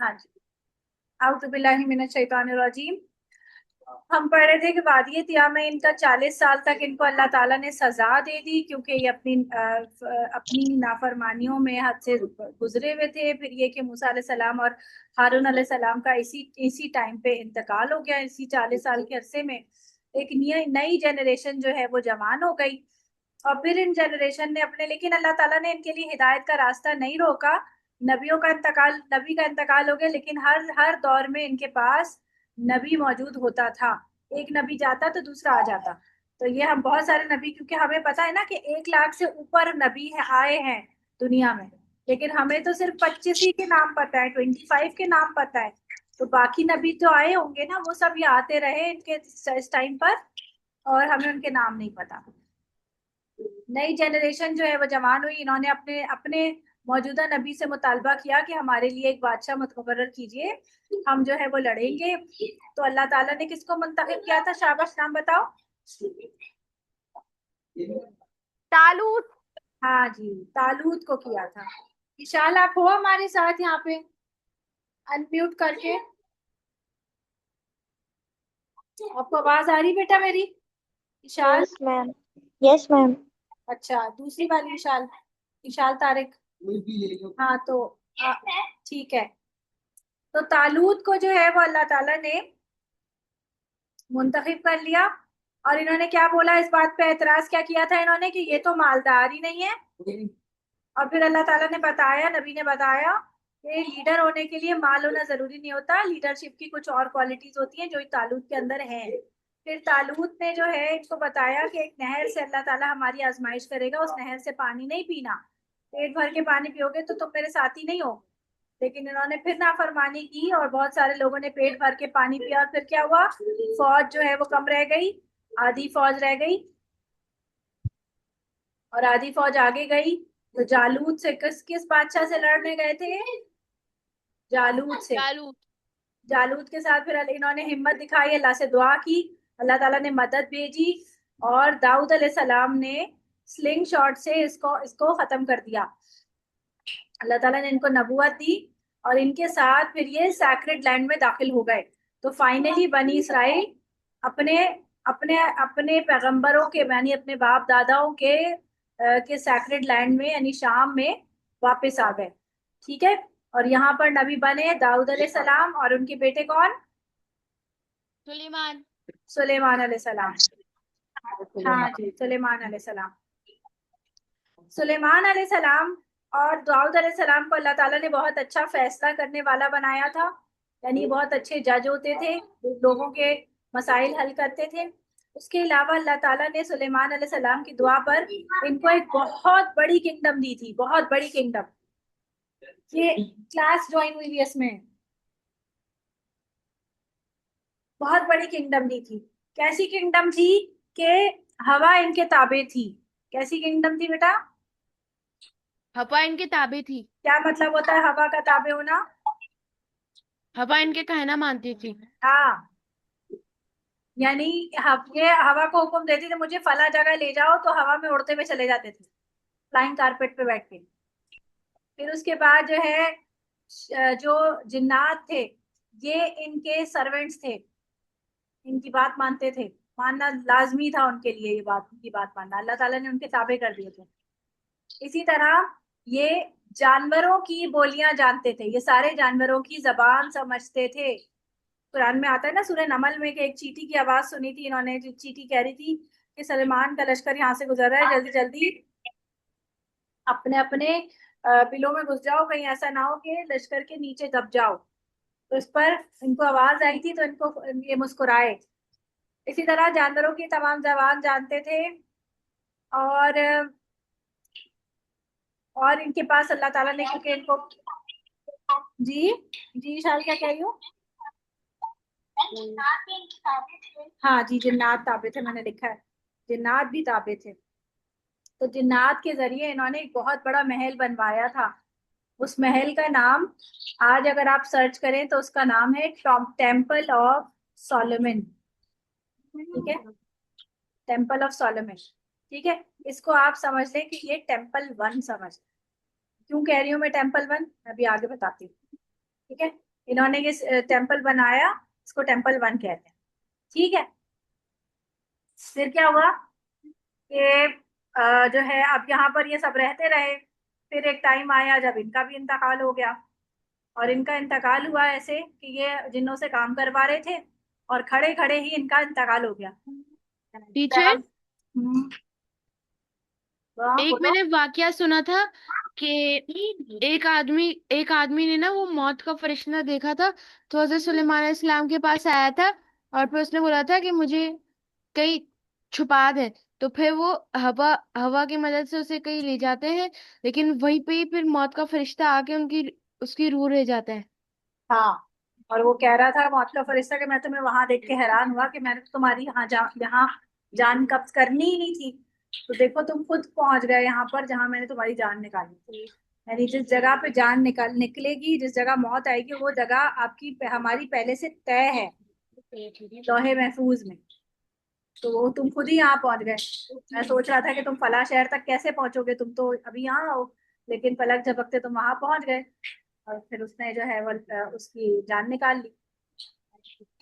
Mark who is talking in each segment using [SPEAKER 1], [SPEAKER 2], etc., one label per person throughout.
[SPEAKER 1] हाँ जी। आउज़ु बिल्लाहि मिनश शैतानिर रजीम। हम पढ़ रहे थे कि वादिये तिया में इनका 40 साल तक इनको अल्लाह ताला ने सजा दे दी, क्योंकि ये अपनी नाफरमानियों में हद से गुजरे हुए थे। फिर ये कि मूसा अलैहिस्सलाम और हारून अलैहिस्सलाम का इसी इसी टाइम पे इंतकाल हो गया। इसी 40 साल के अरसे में एक नई जनरेशन जो है वो जवान हो गई। और फिर इन जनरेशन ने अपने, लेकिन अल्लाह ताला ने इनके लिए हिदायत का रास्ता नहीं रोका। नबी का इंतकाल हो गया, लेकिन हर हर दौर में इनके पास नबी मौजूद होता था। एक नबी जाता तो दूसरा आ जाता। तो ये हम बहुत सारे नबी, क्योंकि हमें पता है ना कि 1 लाख से ऊपर नबी है आए हैं दुनिया में, लेकिन हमें तो सिर्फ 25 ही के नाम पता है, 25 के नाम पता है। तो बाकी नबी तो आए होंगे ना, वो सब ये आते रहे इनके इस टाइम पर, और हमें उनके नाम नहीं पता। नई जनरेशन जो है वो जवान हुई, इन्होंने अपने अपने मौजूदा नबी से मुतालबा किया कि हमारे लिए एक बादशाह मुकर्रर कीजिए, हम जो है वो लड़ेंगे। तो अल्लाह ताला ने किसको मुंतखब किया था? शाबाश, नाम बताओ।
[SPEAKER 2] तालूत।
[SPEAKER 1] हाँ जी, तालूत को किया था। विशाल, आप हो हमारे साथ यहाँ पे? अनम्यूट करके। आपको आवाज आ रही बेटा मेरी? Vishal.
[SPEAKER 2] Yes ma'am. Yes ma'am.
[SPEAKER 1] अच्छा, दूसरी वाली विशाल, विशाल तारिक। हाँ तो आ, ठीक है। तो तालूत को जो है वो अल्लाह ताला ने मुंतखब कर लिया। और इन्होंने क्या बोला, इस बात पे एतराज क्या किया था इन्होंने कि ये तो मालदार ही नहीं है। और फिर अल्लाह ताला ने बताया, नबी ने बताया कि लीडर होने के लिए माल होना जरूरी नहीं होता, लीडरशिप की कुछ और क्वालिटीज होती हैं जो तालूत के अंदर हैं। फिर तालूत ने जो है इनको बताया कि एक नहर से अल्लाह ताला हमारी आजमाइश करेगा, उस नहर से पानी नहीं पीना, पेट भर के पानी पियोगे तो तुम मेरे साथी नहीं हो। लेकिन इन्होंने फिर नाफरमानी की और बहुत सारे लोगों ने पेट भर के पानी पिया, और फिर क्या हुआ? फौज जो है वो कम रह गई, आधी फौज रह गई और आधी फौज आगे गई। तो जालूत से किस किस बादशाह से लड़ने गए थे? जालूत से।
[SPEAKER 2] तालूत।
[SPEAKER 1] जालूत के साथ फिर इन्होंने हिम्मत दिखाई, अल्लाह से दुआ की, अल्लाह ताला ने मदद भेजी। और दाऊद अलैहिस्सलाम ने स्लिंग शॉट से इसको इसको खत्म कर दिया। अल्लाह ताला ने इनको नबूवत दी और इनके साथ फिर ये सैक्रेड लैंड में दाखिल हो गए। तो फाइनली बनी इसराइल अपने अपने अपने पैगंबरों के, यानी अपने बाप दादाओं के सैक्रेड लैंड में, यानी शाम में वापस आ गए। ठीक है। और यहाँ पर नबी बने दाऊद अलैहिस्सलाम, और उनके बेटे कौन?
[SPEAKER 2] सुलेमान।
[SPEAKER 1] सुलेमान अलैहिस्सलाम। हाँ जी, सुलेमान अलैहिस्सलाम। सुलेमान अलैहिस्सलाम और दाऊद अलैहिस्सलाम को अल्लाह ताला ने बहुत अच्छा फैसला करने वाला बनाया था, यानी बहुत अच्छे जज होते थे, लोगों के मसाइल हल करते थे। उसके अलावा अल्लाह ताला ने सुलेमान अलैहिस्सलाम की दुआ पर इनको एक बहुत बड़ी किंगडम दी थी, बहुत बड़ी किंगडम। ये क्लास ज्वाइन हुई है इसमें। बहुत बड़ी किंगडम दी थी। कैसी किंगडम थी? कि हवा इनके ताबे थी। कैसी किंगडम थी बेटा?
[SPEAKER 2] हवा इनके ताबे थी।
[SPEAKER 1] क्या मतलब होता है हवा का ताबे होना?
[SPEAKER 2] हवा इनके कहना मानती थी।
[SPEAKER 1] हाँ, यानी ये हवा को हुक्म देती थी मुझे फला जगह ले जाओ, तो हवा में उड़ते हुए चले जाते थे, फ्लाइंग कारपेट पे बैठ के। फिर उसके बाद जो है जो जिन्नात थे, ये इनके सर्वेंट्स थे, इनकी बात मानते थे। मानना लाजमी था उनके लिए, ये बात, उनकी बात मानना, अल्लाह ताला ने उनके ताबे कर दिए थे। इसी तरह ये जानवरों की बोलियां जानते थे, ये सारे जानवरों की जबान समझते थे। कुरान में आता है ना, सूरह नमल में, कि एक चींटी की आवाज सुनी थी इन्होंने, जो चींटी कह रही थी कि सलमान का लश्कर यहाँ से गुजर रहा है, जल्दी जल्दी अपने अपने बिलों में घुस जाओ, कहीं ऐसा ना हो कि लश्कर के नीचे दब जाओ। तो इस पर इनको आवाज आई थी, तो इनको ये मुस्कुराए। इसी तरह जानवरों की तमाम जबान जानते थे। और इनके पास अल्लाह ताला ने, क्योंकि इनको, जी जी विशाल, क्या कह रही हूँ? हाँ जी, जिन्नात ताबे थे, मैंने लिखा है, जिन्नात भी ताबे थे। तो जिन्नात के जरिए इन्होंने एक बहुत बड़ा महल बनवाया था। उस महल का नाम, आज अगर आप सर्च करें तो उसका नाम है टेम्पल ऑफ सोलोमन। ठीक है, टेम्पल ऑफ सोलोमन। ठीक है, इसको आप समझ लें कि ये टेम्पल 1 समझ। क्यों कह रही हूँ मैं टेम्पल 1, मैं अभी आगे बताती हूँ। ठीक है। इन्होंने ये टेम्पल बनाया, इसको टेम्पल 1 कहते हैं। ठीक है, फिर क्या हुआ कि जो है अब यहाँ पर ये सब रहते रहे। फिर एक टाइम आया जब इनका भी इंतकाल हो गया, और इनका इंतकाल हुआ ऐसे कि ये जिन्नों से काम करवा रहे थे और खड़े खड़े ही इनका इंतकाल हो गया।
[SPEAKER 2] टीचर,
[SPEAKER 1] हाँ
[SPEAKER 2] एक
[SPEAKER 1] बोलो।
[SPEAKER 2] मैंने वाकया सुना था कि एक आदमी ने ना वो मौत का फरिश्ता देखा था, तो हजरत सुलेमान अलैहिस्सलाम के पास आया था और फिर उसने बोला था कि मुझे कहीं छुपा दे। तो फिर वो हवा हवा की मदद से उसे कहीं ले जाते हैं, लेकिन वहीं पे ही फिर मौत का फरिश्ता आके उनकी उसकी रूह ले जाता है।
[SPEAKER 1] हाँ, और वो कह रहा था मौत का फरिश्ता कि मैं तुम्हें वहां देख के हैरान हुआ कि मैंने तो तुम्हारी यहाँ जान कब्ज करनी ही नहीं थी, तो देखो तुम खुद पहुंच गए यहाँ पर जहां मैंने तुम्हारी जान निकाली थी। यानी जिस जगह पे जान निकलेगी, जिस जगह मौत आएगी, वो जगह आपकी हमारी पहले से तय है लौहे महफूज में। तो वो तुम खुद ही यहाँ पहुंच गए। मैं सोच रहा था कि तुम फला शहर तक कैसे पहुंचोगे, तुम तो अभी यहाँ हो, लेकिन पलक झपकते तुम वहां पहुंच गए। और फिर उसने जो है वो उसकी जान निकाल ली।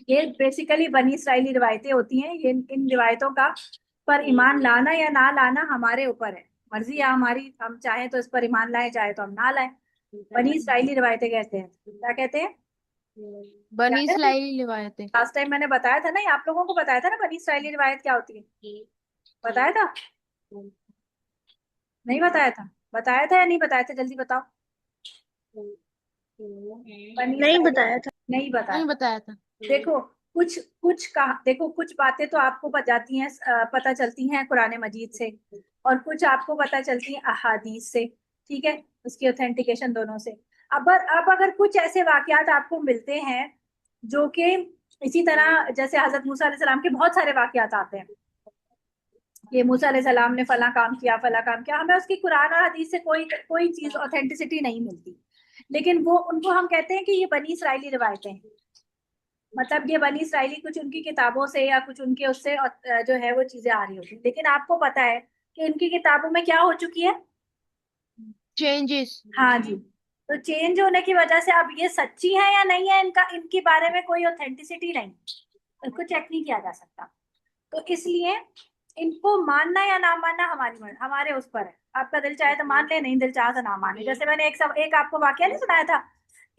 [SPEAKER 1] ये बेसिकली बनी इस्राइली रिवायतें होती हैं। ये इन रिवायतों का पर ईमान लाना या ना लाना हमारे ऊपर है, मर्जी है हमारी। हम चाहे तो इस पर ईमान लाए, चाहे तो हम ना लाए। बनी इस्राइली रिवायतें कहते हैं, क्या कहते हैं?
[SPEAKER 2] बनी
[SPEAKER 1] याद है
[SPEAKER 2] इस्राइली रिवायतें।
[SPEAKER 1] लास्ट टाइम मैंने बताया था ना, ये आप लोगों को बताया था ना बनी इस्राइली रिवायत क्या होती है, बताया था? नहीं बताया था? बताया था या नहीं बताया था, जल्दी बताओ। बनी
[SPEAKER 3] नहीं
[SPEAKER 1] इस्राइली
[SPEAKER 3] बताया था।
[SPEAKER 1] नहीं बताया।
[SPEAKER 2] नहीं बताया था।
[SPEAKER 1] देखो, कुछ कुछ कहा, देखो कुछ बातें तो आपको पता जाती हैं, पता चलती हैं कुरान मजीद से, और कुछ आपको पता चलती हैं अहादीस से। ठीक है, उसकी ऑथेंटिकेशन दोनों से। अब अगर कुछ ऐसे वाकयात आपको मिलते हैं जो कि इसी तरह, जैसे हजरत मूसा अलैहिस्सलाम के बहुत सारे वाकयात आते हैं कि मूसा अलैहिस्सलाम ने फला काम किया, फला काम किया, हमें उसकी कुरान और हदीस से कोई कोई चीज ऑथेंटिसिटी नहीं मिलती, लेकिन वो उनको हम कहते हैं कि ये बनी इसराइली रिवायतें हैं। मतलब ये बनी इसराइली कुछ उनकी किताबों से या कुछ उनके उससे जो है वो चीजें आ रही होती हैं। लेकिन आपको पता है कि इनकी किताबों में क्या हो चुकी है?
[SPEAKER 2] चेंजेस।
[SPEAKER 1] हाँ जी। तो चेंज होने की वजह से अब ये सच्ची है या नहीं है, इनका इनके बारे में कोई ऑथेंटिसिटी नहीं, इसको चेक नहीं किया जा सकता। तो इसलिए इनको मानना या ना मानना हमारे उस पर है। आपका दिल चाहे तो मान ले, नहीं दिल चाहे तो ना माने। जैसे मैंने एक आपको वाकया नहीं सुनाया था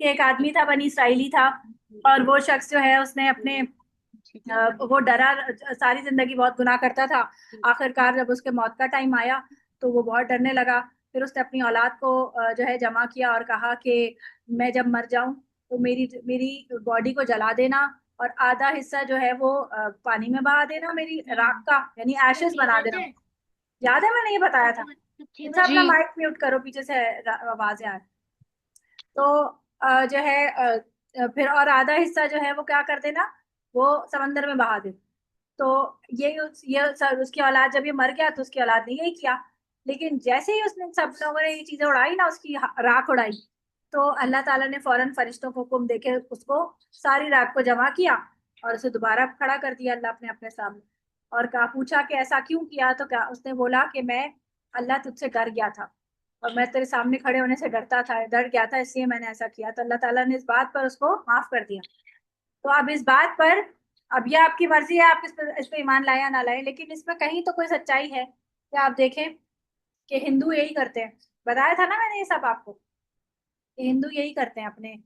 [SPEAKER 1] कि एक आदमी था, बनी इसराइली था, और वो शख्स जो है उसने अपने वो डरा, सारी जिंदगी बहुत गुनाह करता था। आखिरकार जब उसके मौत का टाइम आया तो वो बहुत डरने लगा। फिर उसने अपनी औलाद को जो है जमा किया और कहा कि मैं जब मर जाऊं तो मेरी मेरी बॉडी को जला देना, और आधा हिस्सा जो है वो पानी में बहा देना, मेरी राख का, यानी एशेस बना देना। याद है मैंने ये बताया था? अच्छा, अपना
[SPEAKER 2] जी।
[SPEAKER 1] माइक म्यूट करो, पीछे से आवाजें आ रही। तो जो है फिर और आधा हिस्सा जो है वो क्या कर देना, वो समंदर में बहा दे। तो उसकी औलाद जब ये मर गया तो उसकी औलाद ने यही किया। लेकिन जैसे ही उसने सब लोगों ने ये चीजें उड़ाई ना, उसकी राख उड़ाई, तो अल्लाह ताला ने फौरन फरिश्तों को हुक्म देके उसको सारी राख को जमा किया और उसे दोबारा खड़ा कर दिया अल्लाह अपने अपने सामने। और कहा, पूछा कि ऐसा क्यों किया, तो क्या उसने बोला कि मैं अल्लाह तुझसे डर गया था, और मैं तेरे सामने खड़े होने से डर गया था, इसलिए मैंने ऐसा किया। तो अल्लाह ताला ने इस बात पर उसको माफ कर दिया। तो अब इस बात पर, अब ये आपकी मर्जी है, आप इस पे ईमान लाए या ना लाए, लेकिन इसमें कहीं तो कोई सच्चाई है। क्या आप देखें कि हिंदू यही करते हैं, बताया था ना मैंने ये सब आपको, कि हिंदू यही करते हैं अपने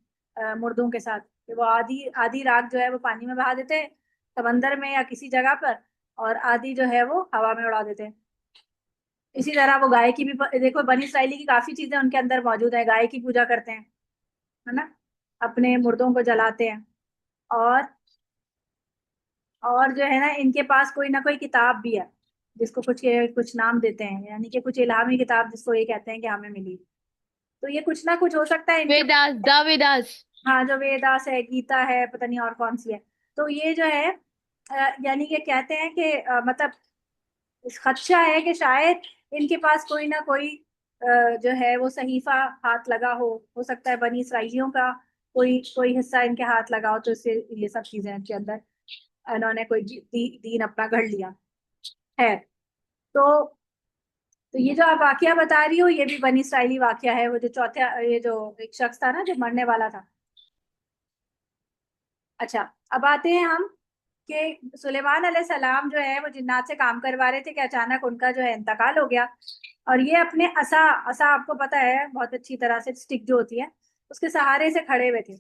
[SPEAKER 1] मुर्दों के साथ, कि वो आधी आधी राख जो है वो पानी में बहा देते हैं समंदर में या किसी जगह पर, और आधी जो है वो हवा में उड़ा देते हैं। इसी तरह वो गाय की भी देखो, बनी इसराइली की काफी चीजें उनके अंदर मौजूद है। गाय की पूजा करते हैं, है ना, अपने मुर्दों को जलाते हैं। और जो है ना, इनके पास कोई ना कोई किताब भी है जिसको कुछ नाम देते हैं, यानी कि कुछ इलामी किताब जिसको ये कहते हैं कि हमें मिली। तो ये कुछ ना कुछ हो सकता है इनके
[SPEAKER 2] वेदास,
[SPEAKER 1] पास।
[SPEAKER 2] द वेदास।
[SPEAKER 1] हाँ, जो वेदास है, गीता है, पता नहीं और कौन सी है। तो ये जो है यानी कि कहते हैं कि मतलब खदशा है कि शायद इनके पास कोई ना कोई जो है वो सहीफा हाथ लगा हो सकता है बनी इसराइलियों का कोई कोई हिस्सा इनके हाथ लगा हो, तो इससे ये सब चीजें इनके अंदर इन्होंने कोई दीन अपना गढ़ लिया है। तो ये जो आप वाकया बता रही हो, ये भी बनी इसराइली वाकया है। वो जो चौथे, ये जो एक शख्स था ना जो मरने वाला था, अच्छा, अब आते हैं हम कि सुलेमान अलैहिस्सलाम जो है वो जिन्नात से काम करवा रहे थे कि अचानक उनका जो है इंतकाल हो गया। और ये अपने असा असा आपको पता है बहुत अच्छी तरह से, स्टिक जो होती है उसके सहारे से खड़े हुए थे।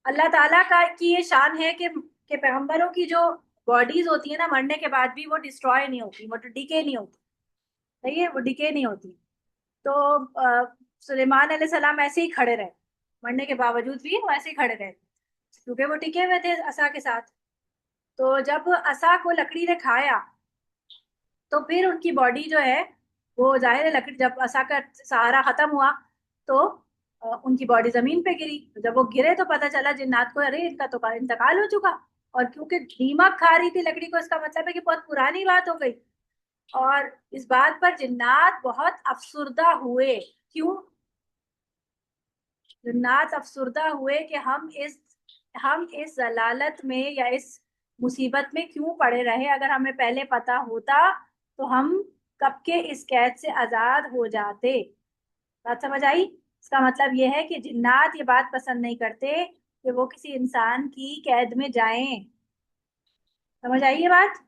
[SPEAKER 1] अल्लाह ताला का की ये शान है कि पैगंबरों की जो बॉडीज होती है ना, मरने के बाद भी वो डिस्ट्रॉय नहीं होती, वो डिके नहीं होती। सही है, वो डिके नहीं होती। तो सुलेमान अलैहिस्सलाम ऐसे ही खड़े रहे, मरने के बावजूद भी वो ऐसे ही खड़े रहे क्योंकि वो टिके हुए थे असा के साथ। तो जब असा को लकड़ी ने खाया तो फिर उनकी बॉडी जो है वो, जाहिर है लकड़ी जब असा का सहारा खत्म हुआ तो उनकी बॉडी जमीन पे गिरी। तो जब वो गिरे तो पता चला जिन्नात को, अरे इनका तो इंतकाल हो चुका। और क्योंकि दीमक खा रही थी लकड़ी को, इसका मतलब है कि बहुत पुरानी बात हो गई। और इस बात पर जिन्नात बहुत अफसुर्दा हुए। क्यों जिन्नात अफसुर्दा हुए कि हम इस जलालत में या इस मुसीबत में क्यों पड़े रहे, अगर हमें पहले पता होता तो हम कब के इस कैद से आजाद हो जाते। बात समझ आई? इसका मतलब यह है कि जिन्नात ये बात पसंद नहीं करते कि वो किसी इंसान की कैद में जाएं। समझ आई ये बात?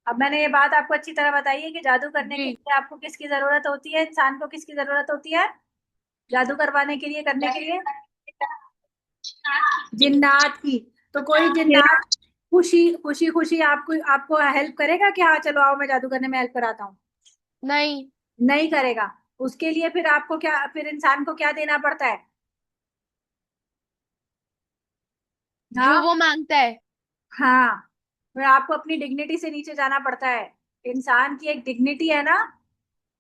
[SPEAKER 1] अब मैंने ये बात आपको अच्छी तरह बताई है कि जादू करने के
[SPEAKER 2] जी।
[SPEAKER 1] लिए आपको किसकी जरूरत होती है, इंसान को किसकी जरूरत होती है जादू करवाने के लिए, करने के लिए? जिन्नात की। तो कोई जिन्नात खुशी खुशी खुशी आपको आपको हेल्प करेगा कि हाँ चलो आओ मैं जादू करने में हेल्प कराता हूँ?
[SPEAKER 2] नहीं।
[SPEAKER 1] नहीं करेगा। उसके लिए फिर आपको क्या, फिर इंसान को क्या देना पड़ता है?
[SPEAKER 2] जो
[SPEAKER 1] हाँ,
[SPEAKER 2] वो मांगता है।
[SPEAKER 1] हाँ, फिर आपको अपनी डिग्निटी से नीचे जाना पड़ता है। इंसान की एक डिग्निटी है ना,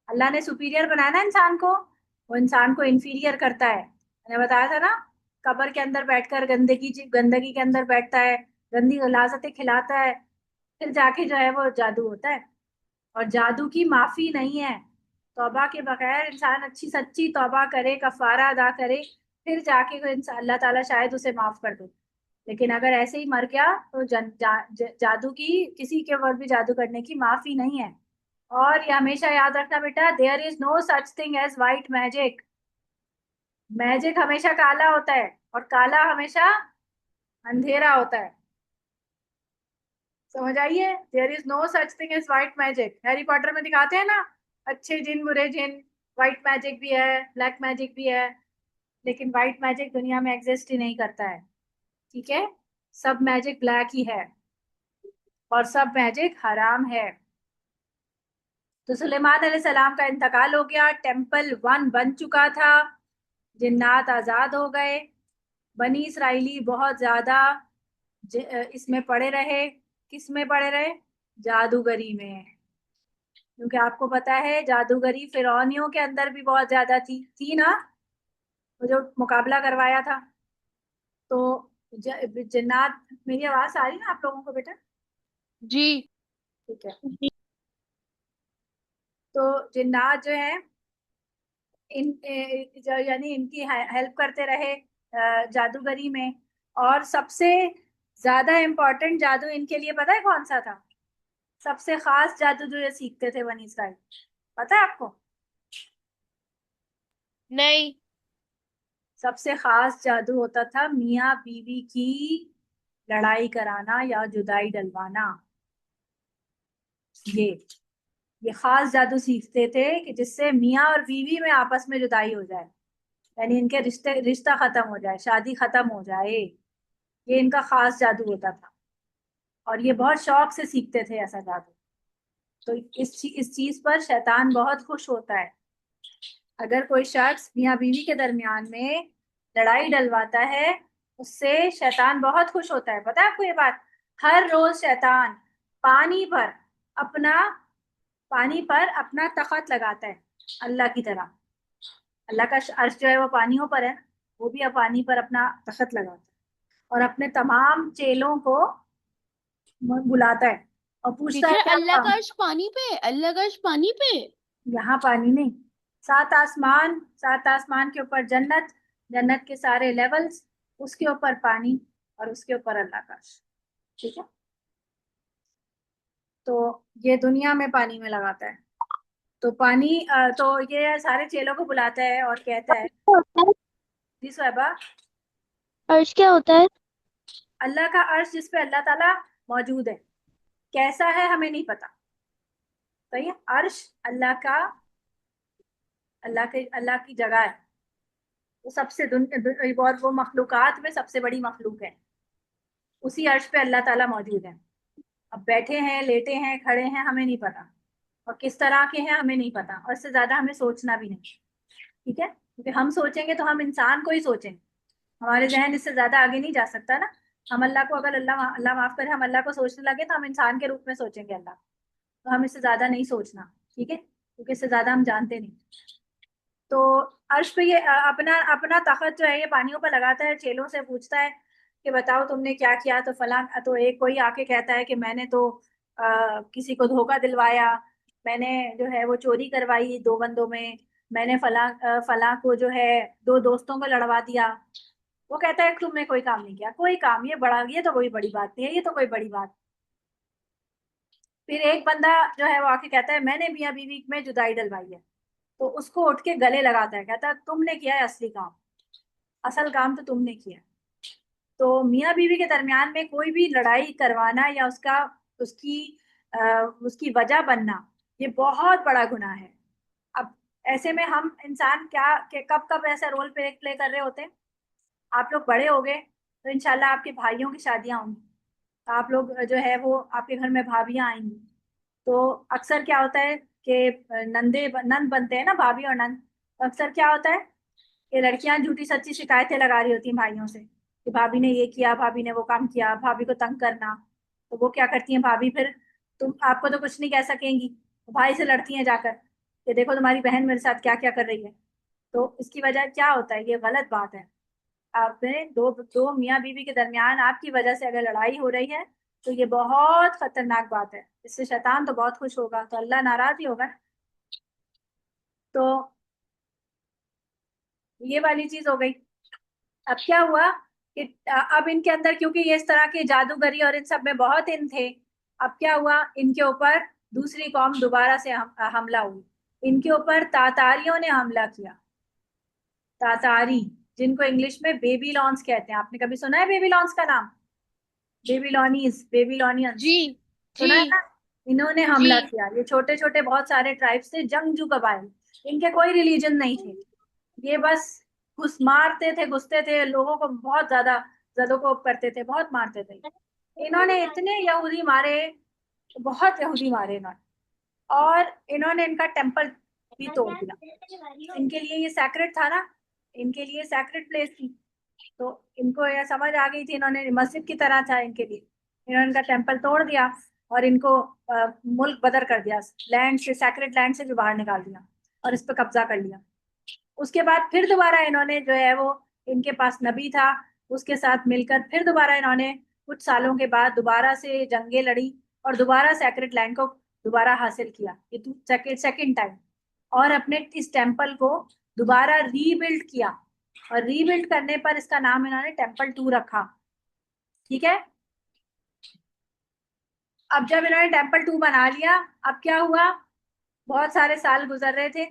[SPEAKER 1] अल्लाह ने सुपीरियर बनाया ना इंसान को, वो इंसान को इंफीरियर करता है। मैंने बताया था ना, कब्र के अंदर बैठकर गंदगी गंदगी के अंदर बैठता है, गंदी गलाजतें खिलाता है, फिर जाके जो है वो जादू होता है। और जादू की माफी नहीं है। तौबा के बगैर इंसान अच्छी सच्ची तौबा करे, कफारा अदा करे, फिर जाके कोई इंसान, अल्लाह ताला शायद उसे माफ कर दे। लेकिन अगर ऐसे ही मर गया तो जादू की, किसी के ऊपर भी जादू करने की माफी नहीं है। और ये हमेशा याद रखना बेटा, there is no such thing as white magic. Magic हमेशा काला होता है, और काला हमेशा अंधेरा होता है। समझ आइए, there is no such thing as white magic. Harry Potter में दिखाते हैं ना, अच्छे जिन बुरे जिन, व्हाइट मैजिक भी है, ब्लैक मैजिक भी है। लेकिन व्हाइट मैजिक दुनिया में एग्जिस्ट ही नहीं करता है। ठीक है, सब मैजिक ब्लैक ही है, और सब मैजिक हराम है। तो सुलेमान अलैहिस्सलाम का इंतकाल हो गया, टेम्पल वन बन चुका था, जिन्नात आजाद हो गए। बनी इसराइली बहुत ज्यादा इसमें पड़े रहे। किस में पड़े रहे? जादूगरी में। क्योंकि आपको पता है जादूगरी फिरौनियों के अंदर भी बहुत ज्यादा थी ना, वो जो मुकाबला करवाया था। तो जिन्नात, मेरी आवाज आ रही है ना आप लोगों को बेटा?
[SPEAKER 2] जी।
[SPEAKER 1] ठीक है। तो जिन्नात जो है यानी इनकी हेल्प करते रहे जादूगरी में। और सबसे ज्यादा इम्पोर्टेंट जादू इनके लिए पता है कौन सा था? सबसे खास जादू जो ये सीखते थे बनी इसराइल, पता है आपको?
[SPEAKER 2] नहीं।
[SPEAKER 1] सबसे खास जादू होता था मियाँ बीवी की लड़ाई कराना या जुदाई डलवाना। ये ये खास जादू सीखते थे कि जिससे मियाँ और बीवी में आपस में जुदाई हो जाए, यानी इनके रिश्ता खत्म हो जाए, शादी खत्म हो जाए। ये इनका खास जादू होता था, और ये बहुत शौक से सीखते थे ऐसा जादू। तो इस चीज पर शैतान बहुत खुश होता है। अगर कोई शख्स मियाँ बीवी के दरमियान में लड़ाई डलवाता है, उससे शैतान बहुत खुश होता है। पता है आपको ये बात? हर रोज शैतान पानी पर अपना पानी पर अपना तखत लगाता है, अल्लाह की तरह। अल्लाह का अर्श जो है वो पानियों पर है, वो भी अब पानी पर अपना तखत लगाता है, और अपने तमाम चेलों को बुलाता है और पूछता है
[SPEAKER 2] टीचर,
[SPEAKER 1] क्या
[SPEAKER 2] अल्लाह का
[SPEAKER 1] काम।
[SPEAKER 2] अर्श पानी पे, अल्लाह का अर्श पानी पे।
[SPEAKER 1] यहाँ पानी नहीं, सात आसमान, सात आसमान के ऊपर जन्नत, जन्नत के सारे लेवल्स, उसके ऊपर पानी, और उसके ऊपर अल्लाह का अर्श। ठीक है। तो ये दुनिया में पानी में लगाता है। तो पानी तो ये सारे चेलों को बुलाता है और कहता है,
[SPEAKER 3] होता है।
[SPEAKER 1] जी सोएबा,
[SPEAKER 3] अर्श क्या होता है?
[SPEAKER 1] अल्लाह का अर्श जिस पे अल्लाह ताला मौजूद है, कैसा है हमें नहीं पता। सही है, अर्श अल्लाह का, अल्लाह की जगह है। वो सबसे और वो मखलूकात में सबसे बड़ी मखलूक है। उसी अर्श पे अल्लाह ताला मौजूद है। अब बैठे हैं, लेटे हैं, खड़े हैं, हमें नहीं पता, और किस तरह के हैं हमें नहीं पता, और इससे ज्यादा हमें सोचना भी नहीं। ठीक है, क्योंकि हम सोचेंगे तो हम इंसान को ही सोचेंगे, हमारे जहन इससे ज्यादा आगे नहीं जा सकता ना। हम अल्लाह को, अगर अल्लाह अल्लाह माफ करे, हम अल्लाह को सोचने लगे तो हम इंसान के रूप में सोचेंगे अल्लाह, तो हम इससे ज्यादा नहीं सोचना। ठीक है, क्योंकि इससे ज्यादा हम जानते नहीं। तो अर्श पे ये अपना अपना तखत जो है ये पानियों पर लगाता है, चेलों से पूछता है कि बताओ तुमने क्या किया। तो फलां, तो एक कोई आके कहता है कि मैंने तो किसी को धोखा दिलवाया, मैंने जो है वो चोरी करवाई दो बंदों में, मैंने फलां को जो है दो दोस्तों को लड़वा दिया। वो कहता है तुमने कोई काम नहीं किया, कोई काम, ये बड़ा, ये तो कोई बड़ी बात नहीं है, ये तो कोई बड़ी बात। फिर एक बंदा जो है वो आके कहता है मैंने मियां बीवी में जुदाई डलवाई है। तो उसको उठ के गले लगाता है, कहता है तुमने किया है असली काम, असल काम तो तुमने किया है। तो मियां बीवी के दरमियान में कोई भी लड़ाई करवाना या उसकी उसकी वजह बनना, ये बहुत बड़ा गुनाह है। अब ऐसे में हम इंसान कब कब ऐसा रोल प्ले प्ले कर रहे होते हैं। आप लोग बड़े हो गए तो इंशाल्लाह आपके भाइयों की शादियां होंगी, आप लोग जो है वो आपके घर में भाभियां आएंगी। तो अक्सर क्या होता है कि नंद बनते हैं ना, भाभी और नंद। तो अक्सर क्या होता है कि लड़कियां झूठी सच्ची शिकायतें लगा रही होती हैं भाइयों से कि भाभी ने ये किया, भाभी ने वो काम किया, भाभी को तंग करना। तो वो क्या करती हैं भाभी फिर, तुम आपको तो कुछ नहीं कह सकेंगी, तो भाई से लड़ती हैं जाकर कि देखो तुम्हारी बहन मेरे साथ क्या क्या कर रही है। तो इसकी वजह क्या होता है, ये गलत बात है। आपने दो दो मियाँ बीवी के दरमियान आपकी वजह से अगर लड़ाई हो रही है, तो ये बहुत खतरनाक बात है। इससे शैतान तो बहुत खुश होगा, तो अल्लाह नाराज ही होगा ना। तो ये वाली चीज हो गई। अब क्या हुआ कि अब इनके अंदर, क्योंकि ये इस तरह के जादूगरी और इन सब में बहुत इन थे, अब क्या हुआ इनके ऊपर दूसरी कौम दोबारा से हमला हुई। इनके ऊपर तातारियों ने हमला किया। तातारी, जिनको इंग्लिश में बेबीलॉन्स कहते हैं, आपने कभी सुना है बेबीलॉन्स का नाम? बेबीलोनीज, बेबीलोनियंस,
[SPEAKER 2] जी। जी।
[SPEAKER 1] सुना है ना? इन्होंने
[SPEAKER 2] जी।
[SPEAKER 1] हमला किया। ये छोटे छोटे बहुत सारे ट्राइब्स थे, जंगजू कबाइल, इनके कोई रिलीजन नहीं थे। ये बस घुस मारते थे, घुसते थे, लोगों को बहुत ज्यादा जदोकोब करते थे, बहुत मारते थे। इन्होंने इतने यहूदी मारे, बहुत यहूदी मारे इन्होंने। और इन्होंने इनका टेम्पल भी तोड़ दिया। इनके लिए ये सैक्रेड था ना, इनके लिए सैक्रेड प्लेस थी। तो इनको यह समझ आ गई थी, इन्होंने मस्जिद की तरह था इनके लिए, इन्होंने इनका टेम्पल तोड़ दिया और इनको मुल्क बदर कर दिया, लैंड से, सैक्रेड लैंड से भी बाहर निकाल दिया और इस पर कब्जा कर लिया। उसके बाद फिर दोबारा इन्होंने जो है वो, इनके पास नबी था, उसके साथ मिलकर फिर दोबारा इन्होंने कुछ सालों के बाद दोबारा से जंगें लड़ी और दोबारा सैक्रेड लैंड को दोबारा हासिल किया, ये सेकेंड सेकेंड टाइम। और अपने इस टेम्पल को दोबारा रीबिल्ड किया, और रीबिल्ड करने पर इसका नाम इन्होंने टेम्पल 2 रखा। ठीक है, अब जब इन्होंने टेम्पल 2 बना लिया, अब क्या हुआ, बहुत सारे साल गुजर रहे थे।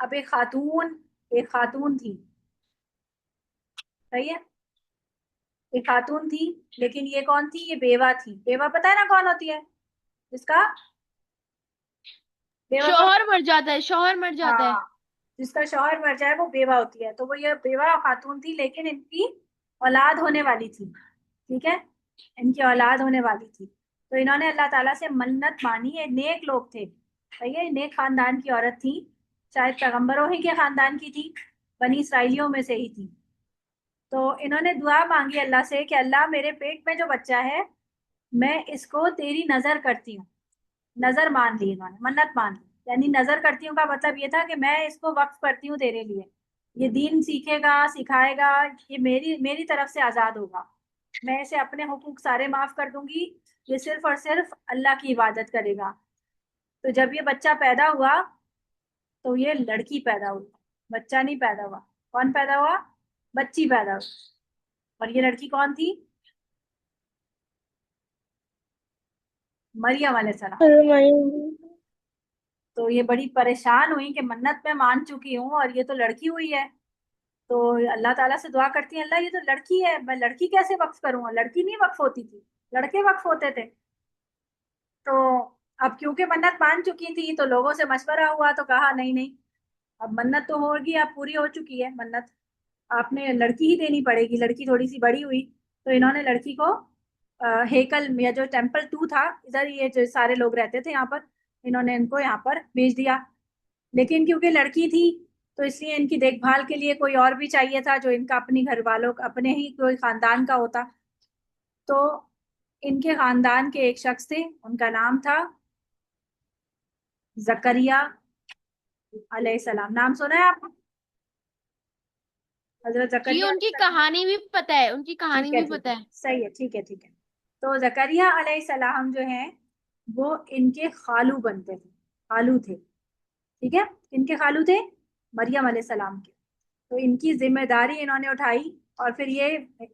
[SPEAKER 1] अब एक खातून थी। सही है, एक खातून थी, लेकिन ये कौन थी, ये बेवा थी। बेवा पता है ना कौन होती है? जिसका, बेवा कौन?
[SPEAKER 2] शौहर मर जाता है, शौहर मर जाता है।
[SPEAKER 1] हाँ, जिसका शौहर मर जाए वो बेवा होती है। तो वो ये बेवा खातून थी, लेकिन इनकी औलाद होने वाली थी। ठीक है, इनकी औलाद होने वाली थी। तो इन्होंने अल्लाह ताला से मन्नत मानी, ये नेक लोग थे। सही है, नेक खानदान की औरत थी, शायद पैगंबरों ही के खानदान की थी, बनी इसराइलियों में से ही थी। तो इन्होंने दुआ मांगी अल्लाह से कि अल्लाह मेरे पेट में जो बच्चा है, मैं इसको तेरी नजर करती हूँ। नजर मान ली इन्होंने, मन्नत मान ली, यानी नजर करती हूँ का मतलब ये था कि मैं इसको वक्फ करती हूँ तेरे लिए, ये दीन सीखेगा, सिखाएगा, ये मेरी मेरी तरफ से आजाद होगा, मैं इसे अपने हुकूक सारे माफ कर दूंगी, ये सिर्फ और सिर्फ अल्लाह की इबादत करेगा। तो जब ये बच्चा पैदा हुआ, तो ये लड़की पैदा हुई, बच्चा नहीं पैदा हुआ। कौन पैदा हुआ? बच्ची पैदा हुई। और ये लड़की कौन थी? मरियम अलैहिस्सलाम। तो ये बड़ी परेशान हुई कि मन्नत मैं मान चुकी हूँ और ये तो लड़की हुई है। तो अल्लाह ताला से दुआ करती है, अल्लाह ये तो लड़की है, मैं लड़की कैसे वक्फ करूंगा? लड़की नहीं वक्फ होती थी, लड़के वक्फ होते थे। तो अब क्योंकि मन्नत मान चुकी थी तो लोगों से मशवरा हुआ, तो कहा नहीं नहीं, अब मन्नत तो होगी, अब पूरी हो चुकी है मन्नत, आपने लड़की ही देनी पड़ेगी। लड़की थोड़ी सी बड़ी हुई तो इन्होंने लड़की को हेकल या जो टेम्पल 2 था, इधर ये जो सारे लोग रहते थे यहाँ पर, इन्होंने इनको यहाँ पर भेज दिया। लेकिन क्योंकि लड़की थी तो इसलिए इनकी देखभाल के लिए कोई और भी चाहिए था, जो इनका अपनी घर वालों अपने ही कोई खानदान का होता। तो इनके खानदान के एक शख्स थे, उनका नाम था जकरिया अलैहिस्सलाम। नाम सुना है आपने? हजरत
[SPEAKER 2] जी
[SPEAKER 1] जकरिया
[SPEAKER 2] उनकी
[SPEAKER 1] अलैहिस्सलाम।
[SPEAKER 2] कहानी भी पता है, उनकी कहानी
[SPEAKER 1] ठीक है
[SPEAKER 2] भी
[SPEAKER 1] ठीक
[SPEAKER 2] पता
[SPEAKER 1] है,
[SPEAKER 2] है।
[SPEAKER 1] सही है, ठीक है ठीक है। तो जकरिया अलैहिस्सलाम जो है वो इनके खालू बनते थे, खालू थे। ठीक है, इनके खालू थे मरियम अलैहिस्सलाम के। तो इनकी जिम्मेदारी इन्होंने उठाई, और फिर ये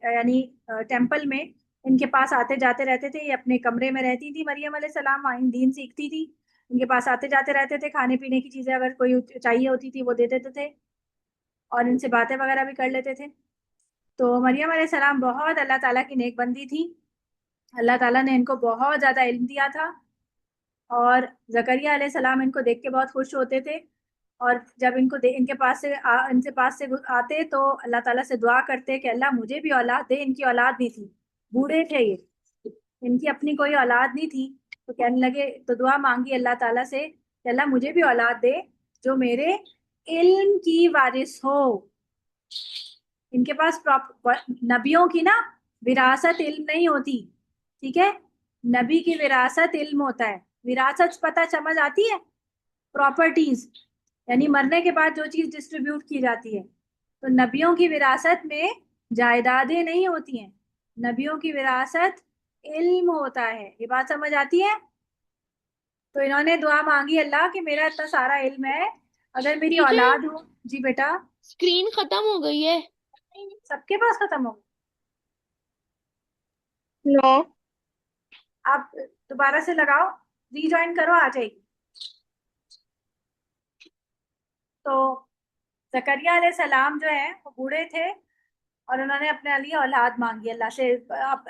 [SPEAKER 1] यानी टेम्पल में इनके पास आते जाते रहते थे। ये अपने कमरे में रहती थी मरियम अलैहिस्सलाम, वहीं दीन सीखती थी। इनके पास आते जाते रहते थे, खाने पीने की चीजें अगर कोई चाहिए होती थी वो दे देते थे, और इनसे बातें वगैरह भी कर लेते थे। तो मरियम अलैहिस्सलाम बहुत अल्लाह ताला की नेक बंदी थी। अल्लाह ताला ने इनको बहुत ज्यादा इल्म दिया था, और जकरिया अलैहिस्सलाम इनको देख के बहुत खुश होते थे। और जब इनके पास से इनसे पास से आते तो अल्लाह ताला से दुआ करते कि अल्लाह मुझे भी औलाद दे। इनकी औलाद नहीं थी, बूढ़े थे ये, इनकी अपनी कोई औलाद नहीं थी। तो कहने लगे, तो दुआ मांगी अल्लाह ताला से कि अल्लाह मुझे भी औलाद दे जो मेरे इल्म की वारिस हो। इनके पास नबियों की ना विरासत इल्म नहीं होती। ठीक है, नबी की विरासत इल्म होता है। विरासत पता समझ आती है? प्रॉपर्टीज, यानी मरने के बाद जो चीज डिस्ट्रीब्यूट की जाती है। तो नबियों की विरासत में जायदादें नहीं होती हैं, नबियों की विरासत इल्म होता है। ये बात समझ आती है? तो इन्होंने दुआ मांगी, अल्लाह कि मेरा इतना सारा इल्म है, अगर मेरी
[SPEAKER 2] टीचर
[SPEAKER 1] औलाद हो। जी बेटा।
[SPEAKER 2] स्क्रीन खत्म हो गई है।
[SPEAKER 1] सबके पास खत्म हो?
[SPEAKER 2] नो।
[SPEAKER 1] आप दोबारा से लगाओ, रीजॉइन करो, आ जाएगी। तो जकरिया अलैहिस्सलाम जो है वो बूढ़े थे, और उन्होंने अपने लिए औलाद मांगी अल्लाह से।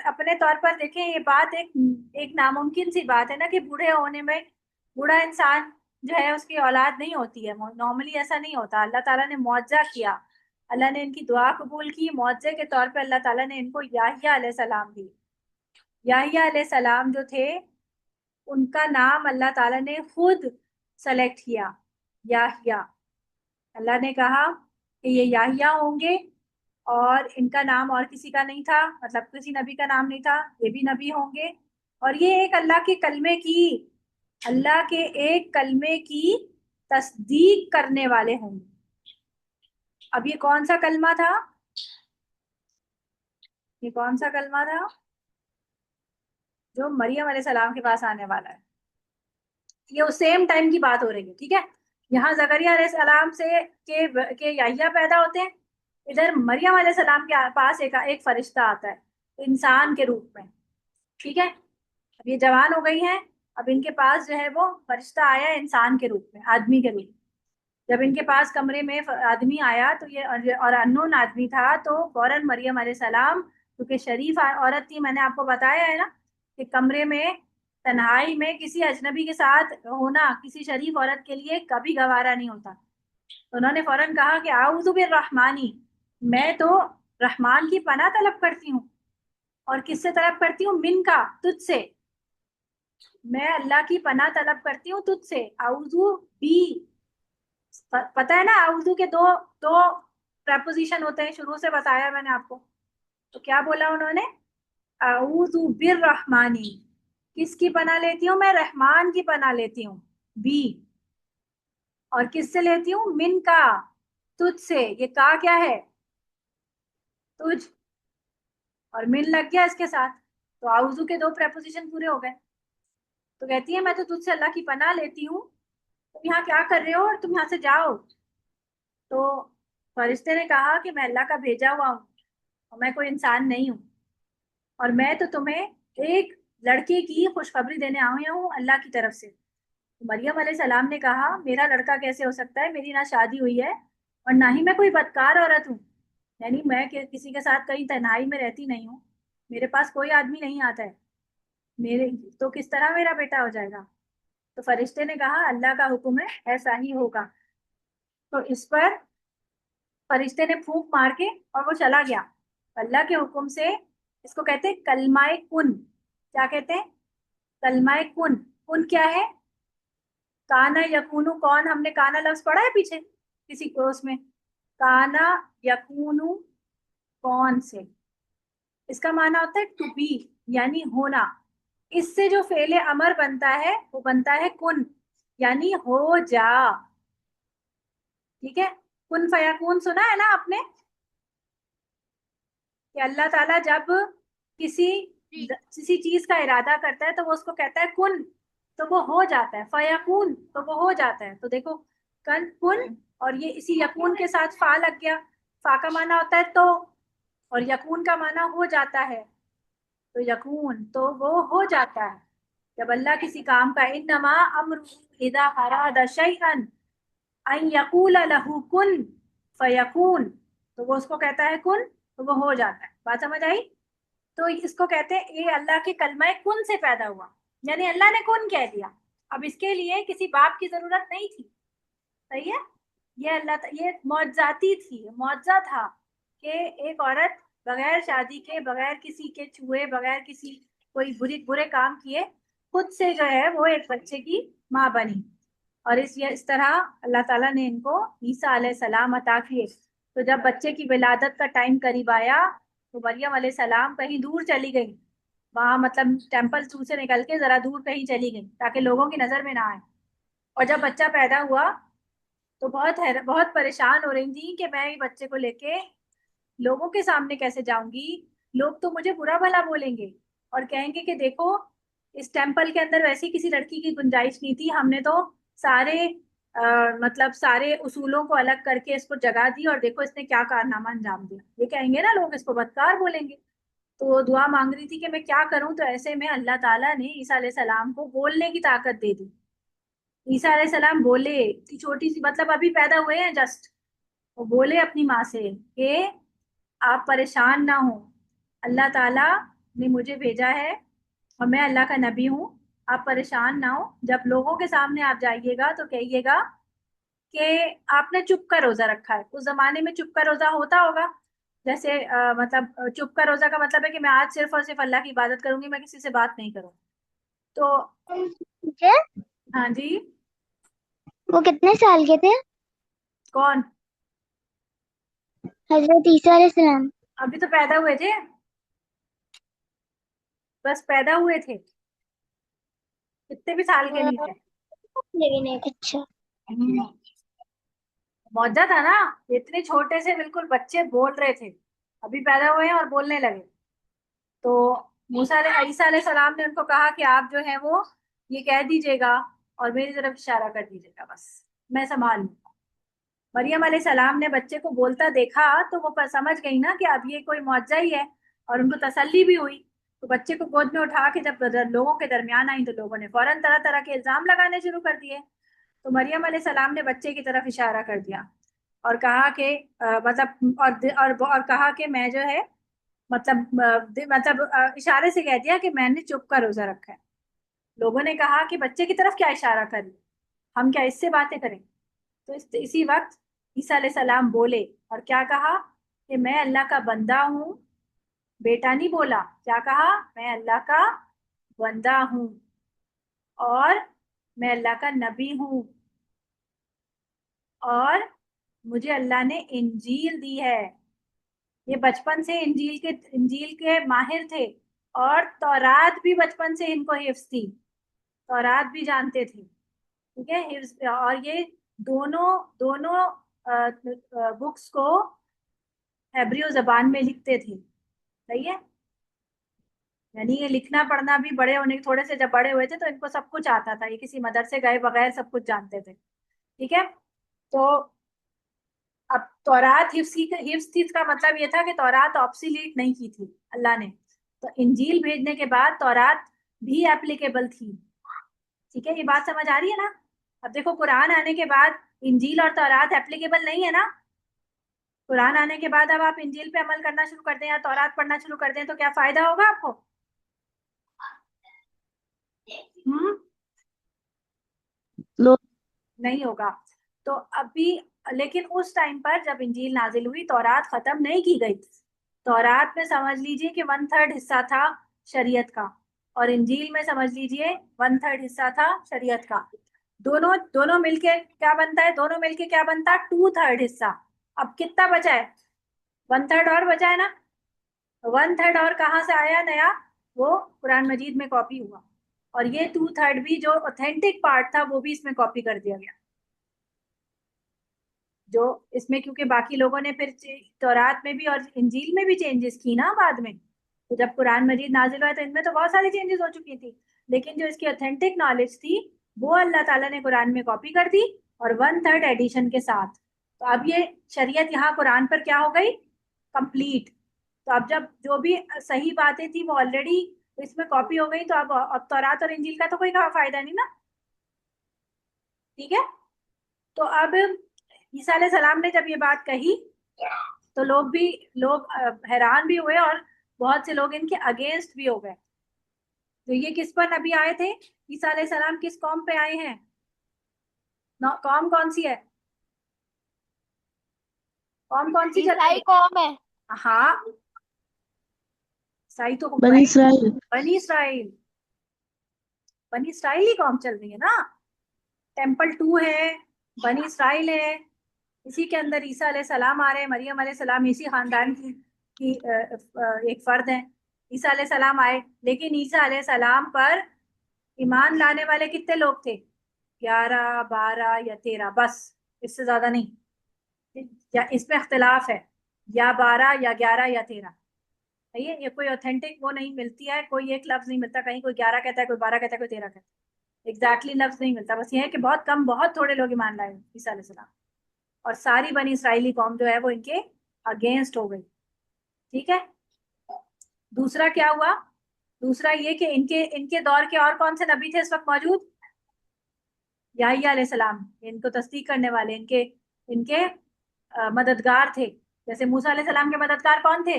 [SPEAKER 1] अपने तौर पर देखें, ये बात एक एक नामुमकिन सी बात है ना, कि बूढ़े होने में, बूढ़ा इंसान जो है उसकी औलाद नहीं होती है। नॉर्मली ऐसा नहीं होता। अल्लाह ताला ने मुआजा किया, अल्लाह ने इनकी दुआ कबूल की। मुआजे के तौर पे अल्लाह ताला ने इनको याहिया अलैहिस्सलाम दी। याहिया अलैहिस्सलाम जो थे, उनका नाम अल्लाह ताला ने खुद सेलेक्ट किया, याहिया। अल्लाह ने कहा कि ये याहिया होंगे, और इनका नाम और किसी का नहीं था, मतलब किसी नबी का नाम नहीं था, ये भी नबी होंगे। और ये एक अल्लाह के कलमे की, अल्लाह के एक कलमे की तस्दीक करने वाले होंगे। अब ये कौन सा कलमा था? ये कौन सा कलमा था जो मरियम अलैहिस्सलाम के पास आने वाला है? ये उस सेम टाइम की बात हो रही है। ठीक है, यहाँ जकरिया अलैहिस्सलाम से के याहिया पैदा होते हैं, इधर मरियम अलैहिस्सलाम के पास एक फरिश्ता आता है इंसान के रूप में। ठीक है, अब ये जवान हो गई हैं, अब इनके पास जो है वो फरिश्ता आया है इंसान के रूप में, आदमी के रूप में। जब इनके पास कमरे में आदमी आया तो ये, और अननोन आदमी था, तो फौरन मरियम अलैहिस्सलाम, क्योंकि शरीफ औरत थी, मैंने आपको बताया है ना कि कमरे में तन्हाई में किसी अजनबी के साथ होना किसी शरीफ औरत के लिए कभी गवारा नहीं होता। तो उन्होंने फौरन कहा कि आऊज़ु बिर्रहमानी, मैं तो रहमान की पनाह तलब करती हूँ। और किससे तलब करती हूँ? मिन का, तुझसे। मैं अल्लाह की पनाह तलब करती हूँ तुझसे। आउजू बी, पता है ना, आउजू के दो दो प्रपोजिशन होते हैं, शुरू से बताया मैंने आपको। तो क्या बोला उन्होंने? आउजू बिर रहमानी, किसकी पनाह लेती हूँ? मैं रहमान की पनाह लेती हूँ, बी। और किससे लेती हूँ? मिन का, तुझसे। ये का क्या है? तुझ, और मिन लग गया इसके साथ, तो आउजू के दो प्रपोजिशन पूरे हो गए। तो कहती है मैं तो तुझसे अल्लाह की पनाह लेती हूँ, तुम यहाँ क्या कर रहे हो, और तुम यहाँ से जाओ। तो फरिश्ते ने कहा कि मैं अल्लाह का भेजा हुआ हूँ, और मैं कोई इंसान नहीं हूँ, और मैं तो तुम्हें एक लड़के की खुशखबरी देने आया हूँ अल्लाह की तरफ से। तो मरियम अलैहिस्सलाम ने कहा, मेरा लड़का कैसे हो सकता है, मेरी ना शादी हुई है और ना ही मैं कोई बदकार औरत हूँ। यानी मैं किसी के साथ कहीं तन्हाई में रहती नहीं हूँ, मेरे पास कोई आदमी नहीं आता है मेरे, तो किस तरह मेरा बेटा हो जाएगा? तो फरिश्ते ने कहा अल्लाह का हुक्म है, ऐसा ही होगा। तो इस पर फरिश्ते ने फूंक मार के और वो चला गया अल्लाह के हुक्म से। इसको कहते हैं कलमाए कुन। क्या कहते हैं? कलमाए कुन। कुन क्या है? काना यकूनु कौन, हमने काना लफ्ज पढ़ा है पीछे किसी को उसमें? काना यकूनु कौन से, इसका माना होता है टू बी, यानी होना। इससे जो फेले अमर बनता है वो बनता है कुन, यानी हो जा। ठीक है, कुन फयाकून सुना है ना आपने, कि अल्लाह ताला जब किसी
[SPEAKER 2] जी।
[SPEAKER 1] किसी चीज का इरादा करता है तो वो उसको कहता है कुन, तो वो हो जाता है। फयाकून तो वो हो जाता है। तो देखो, कन कुन, और ये इसी यकून के साथ फा लग गया। फा का माना होता है तो, और यकून का माना हो जाता है। तो यकून तो वो हो जाता है जब अल्लाह किसी काम का, इन्नमा अम्रुहु इज़ा अरादा शैअन अन यकूला लहू कुन फयकून, तो वो उसको कहता है कुन, तो वो हो जाता है। बात समझ आई? तो इसको कहते हैं ये अल्लाह के कलमा कुन से पैदा हुआ, यानी अल्लाह ने कुन कह दिया। अब इसके लिए किसी बाप की जरूरत नहीं थी। सही है? ये ये मौजजाती थी, मौजजा था कि एक औरत बगैर शादी के, बगैर किसी के छुए, बगैर किसी कोई बुरे काम किए, खुद से जो है वो एक बच्चे की माँ बनी। और इस तरह अल्लाह ताला ने इनको ईसा अलैहिस्सलाम अता किए। तो जब बच्चे की विलादत का टाइम करीब आया तो मरियम अलैहिस्सलाम कहीं दूर चली गई, वहां मतलब टेम्पल टू से निकल के जरा दूर कहीं चली गई ताकि लोगों की नजर में ना आए। और जब बच्चा पैदा हुआ तो बहुत परेशान हो रही थी कि मैं ये बच्चे को लेके लोगों के सामने कैसे जाऊंगी, लोग तो मुझे बुरा भला बोलेंगे और कहेंगे कि देखो, इस टेम्पल के अंदर वैसी किसी लड़की की गुंजाइश नहीं थी, हमने तो सारे मतलब सारे उसूलों को अलग करके इसको जगा दी और देखो इसने क्या कारनामा अंजाम दिया। ये कहेंगे ना लोग, इसको बदकार बोलेंगे। तो वो दुआ मांग रही थी कि मैं क्या करूं, तो ऐसे में अल्लाह ताला ने ईसा अलैहिस्सलाम को बोलने की ताकत दे दी। ईसा अलैहिस्सलाम बोले, इतनी छोटी सी, मतलब अभी पैदा हुए हैं जस्ट, वो बोले अपनी माँ से कि आप परेशान ना हो, अल्लाह ताला ने मुझे भेजा है और मैं अल्लाह का नबी हूँ। आप परेशान ना हो, जब लोगों के सामने आप जाइएगा तो कहिएगा कि आपने चुप का रोजा रखा है। उस जमाने में चुप का रोजा होता होगा, जैसे मतलब चुप का रोजा का मतलब है कि मैं आज सिर्फ और सिर्फ अल्लाह की इबादत करूंगी, मैं किसी से बात नहीं करूंगी। तो
[SPEAKER 2] ठीक है।
[SPEAKER 1] हाँ जी।
[SPEAKER 2] वो कितने साल के थे?
[SPEAKER 1] कौन?
[SPEAKER 2] हजरत ईसा अलैहिस्सलाम।
[SPEAKER 1] अभी तो पैदा हुए थे, बस पैदा हुए थे, कितने भी साल के नहीं थे।
[SPEAKER 2] लेकिन एक अच्छा।
[SPEAKER 1] हम्म, मौजा था ना, इतने छोटे से बिल्कुल बच्चे बोल रहे थे, अभी पैदा हुए हैं और बोलने लगे। तो ईसा अलैहि सलाम ने उनको कहा कि आप जो है वो ये कह दीजिएगा और मेरी तरफ इशारा कर दीजिएगा, बस मैं संभाल लूंगा। मरियम अलैहि सलाम ने बच्चे को बोलता देखा तो वो समझ गई ना कि अब ये कोई मुअज्जा ही है, और उनको तसल्ली भी हुई। तो बच्चे को गोद में उठा के जब लोगों के दरमियान आई तो लोगों ने फौरन तरह तरह के इल्जाम लगाने शुरू कर दिए। तो मरियम अलैहि सलाम ने बच्चे की तरफ इशारा कर दिया और कहा कि मतलब और कहा कि मैं जो है मतलब मतलब इशारे से कह दिया कि मैंने चुप का रोजा रखा है। लोगों ने कहा कि बच्चे की तरफ क्या इशारा कर, हम क्या इससे बातें करें? तो इसी वक्त ईसा अलैहि सलाम बोले और क्या कहा कि मैं अल्लाह का बंदा हूँ। बेटा नहीं बोला, क्या कहा? मैं अल्लाह का बंदा हूँ और मैं अल्लाह का नबी हूँ, और मुझे अल्लाह ने इंजील दी है। ये बचपन से इंजील के माहिर थे, और तौरात भी बचपन से इनको हिफ्ज थी, तौरात भी जानते थे। ठीक है, हिफ्ज, और ये दोनों दोनों बुक्स को हेब्रियो जबान में लिखते थे। सही है? यानी ये लिखना पढ़ना भी बड़े होने, थोड़े से जब बड़े हुए थे तो इनको सब कुछ आता था, ये किसी मदरसे गए बगैर सब कुछ जानते थे। ठीक है? तो अब तौरात हिफ्स थी, इसका मतलब ये था कि तौरात ऑब्सोलीट नहीं की थी अल्लाह ने। तो इंजील भेजने के बाद तौरात भी एप्लीकेबल थी। ठीक है, ये बात समझ आ रही है ना? अब देखो, कुरान आने के बाद इंजील और तौरात एप्लीकेबल नहीं है ना, कुरान आने के बाद अब आप इंजील पे अमल करना शुरू कर दें या तौरात पढ़ना शुरू कर दें तो क्या फायदा होगा आपको? हम्म।
[SPEAKER 3] नो।
[SPEAKER 1] नहीं होगा। तो अभी, लेकिन उस टाइम पर जब इंजील नाजिल हुई, तौरात खत्म नहीं की गई थी। तौरात में समझ लीजिए कि 1/3 हिस्सा था शरीयत का, और इंजील में समझ लीजिए 1/3 हिस्सा था शरीयत का। दोनों दोनों मिलके क्या बनता है? दोनों मिलके क्या बनता है? 2/3 हिस्सा। अब कितना बचा है? 1/3 और बचा है ना। 1/3 और कहाँ से आया नया? वो कुरान मजीद में कॉपी हुआ, और ये 2/3 भी जो ऑथेंटिक पार्ट था वो भी इसमें कॉपी कर दिया गया। जो इसमें, क्योंकि बाकी लोगों ने फिर तौरात में भी और इंजील में भी चेंजेस की ना बाद में। तो जब कुरान मजीद नाजिल हुआ तो इनमें तो बहुत सारी चेंजेस हो चुकी थी, लेकिन जो इसकी ऑथेंटिक नॉलेज थी वो अल्लाह ताला ने कुरान में कॉपी कर दी, और 1/3 एडिशन के साथ। तो अब ये शरीयत यहाँ कुरान पर क्या हो गई? कंप्लीट। तो अब जब जो भी सही बातें थी वो ऑलरेडी इसमें कॉपी हो गई, तो अब तौरात और इंजील का तो कोई फायदा नहीं ना। ठीक है। तो अब ईसा अलैहि सलाम ने जब ये बात कही तो लोग हैरान भी हुए, और बहुत से लोग इनके अगेंस्ट भी हो गए। तो ये किस पर नबी आए थे? ईसा अलैहि सलाम किस कौम पे आए हैं? कौम कौन सी है? कौम कौन सी चल रही
[SPEAKER 2] ईसाई
[SPEAKER 1] है?
[SPEAKER 2] कौम है।
[SPEAKER 1] हाँ, ईसाई तो
[SPEAKER 3] बनी
[SPEAKER 1] भाई,
[SPEAKER 3] इसराइल।
[SPEAKER 1] बनी इसराइल। बनी इसराइल ही कौम चल रही है ना। टेम्पल 2 है, बनी इसराइल है, इसी के अंदर ईसा अलैहि सलाम आ रहे हैं, मरियम अलैहि सलाम इसी खानदान की एक फर्द है। ईसा अलैहि सलाम आए, लेकिन ईसा अलैहि सलाम पर ईमान लाने वाले कितने लोग थे? 11, 12 या 13, बस। इससे ज्यादा नहीं। या इसमें इख्तिलाफ है, या 12 या 11 या 13। है ये कोई ऑथेंटिक वो नहीं मिलती है, कोई एक लफ्ज नहीं मिलता, कहीं कोई 11 कहता है, कोई 12 कहता है, कोई 13 कहता है। एग्जैक्टली लफ्ज नहीं मिलता, बस ये है कि बहुत कम, बहुत थोड़े लोग ईमान लाए ईसा अलैहि सलाम, और सारी बनी इसराइली कौम जो है वो इनके अगेंस्ट हो गई। ठीक है। दूसरा क्या हुआ? दूसरा ये कि इनके इनके दौर के और कौन से नबी थे इस वक्त मौजूद? याहिया अलैहि सलाम, इनको तस्दीक करने वाले, इनके इनके मददगार थे। जैसे मूसा अलैहि सलाम के मददगार कौन थे?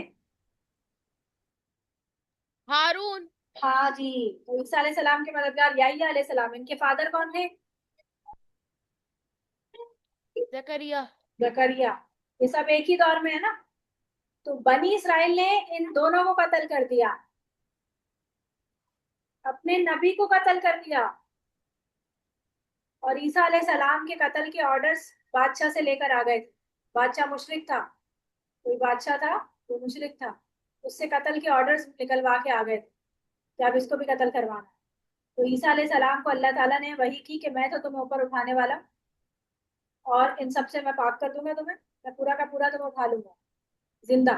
[SPEAKER 2] हारून।
[SPEAKER 1] हाँ जी। तो ईसा अलैहि सलाम के मददगार याहिया अलैहि सलाम, इनके फादर कौन थे?
[SPEAKER 2] जकरिया।
[SPEAKER 1] जकरिया। ये सब एक ही दौर में है ना। तो बनी इसराइल ने इन दोनों को कत्ल कर दिया, अपने नबी को कत्ल कर दिया, और ईसा अलैहि सलाम के कत्ल के ऑर्डर्स बादशाह से लेकर आ गए। बादशाह मुशरिक था, कोई बादशाह था वो मुशरिक था, उससे कत्ल के ऑर्डर्स निकलवा के आ गए कि अब इसको भी कत्ल करवाना। तो ईसा अलैहि सलाम को अल्लाह ताला ने वही की कि मैं तो तुम्हें ऊपर उठाने वाला हूं, और इन सब से मैं पाक कर दूंगा तुम्हें, मैं पूरा का पूरा तुम्हें उठा लूंगा जिंदा।